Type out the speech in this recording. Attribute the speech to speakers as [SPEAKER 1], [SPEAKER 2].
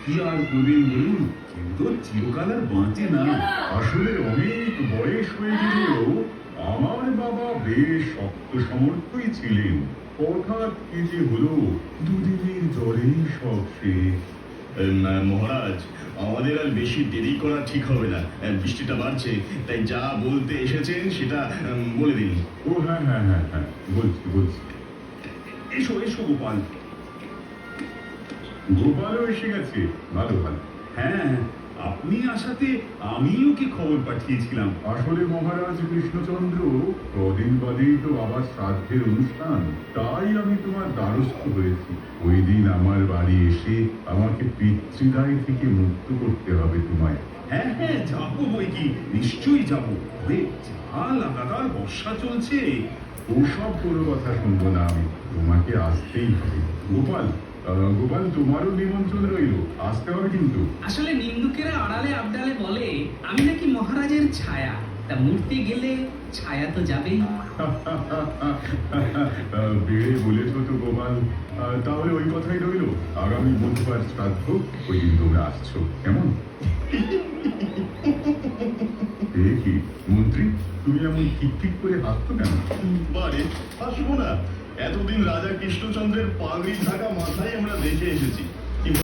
[SPEAKER 1] কি আর করবেন বলুন, কিন্তু চিরকাল আর বাঁচে না। আসলে অনেক বয়স হয়ে গেলেও আমার বাবা বেশ শক্ত সমর্থই ছিলেন। হঠাৎ কি যে হলো, দুদিনের জ্বরেই সব শেষ।
[SPEAKER 2] মহারাজ, আমাদের আর বেশি দেরি করা ঠিক হবে না। বৃষ্টিটা বাড়ছে, তাই যা বলতে এসেছেন সেটা বলে দিন।
[SPEAKER 1] ও হ্যাঁ হ্যাঁ হ্যাঁ হ্যাঁ, বলছি।
[SPEAKER 2] এসো এসো গোপাল।
[SPEAKER 1] গোপালও এসে গেছে, ভালো। হ্যাঁ, আপনি আসাতে আমি ওকে খবর পাঠিয়েছিলাম। আসলে মহারাজ কৃষ্ণচন্দ্র, কদিন বাদেই তো বাবার শ্রাদ্ধের অনুষ্ঠান, তাই আমি তোমার দ্বারস্থ হয়েছি। ওই দিন আমার বাড়ি এসে আমাকে পিতৃদায় থেকে মুক্ত করতে হবে তোমায়। হ্যাঁ হ্যাঁ, যাবো বই কি, নিশ্চয়ই যাবো। যা লাগাতার বর্ষা চলছে, ওসব কোনো কথা শুনবো না আমি, তোমাকে আসতেই হবে। গোপাল, তোমারও নিমন্ত্রণ রইল, আসতে হবে কিন্তু।
[SPEAKER 3] আসলে নিন্দুকেরা আড়ালে আবডালে বলে আমি নাকি মহারাজের ছায়া, তা মূর্তি গেলে ছায়া তো যাবেই।
[SPEAKER 1] বেড়ে বলেছ তো গোপাল, তাহলে ওই কথাই রইল। আগামী বুধবার শ্রাদ্ধ, ওই দিন তোমরা আসছো, কেমন? কি মন্ত্রী, তুমি এমন ঠিক করে হাসছো কেন?
[SPEAKER 2] বারে, আসবো না? এতদিন রাজা কৃষ্ণচন্দ্রের পাগড়ি ঢাকা মাথায় আমরা দেখে এসেছি।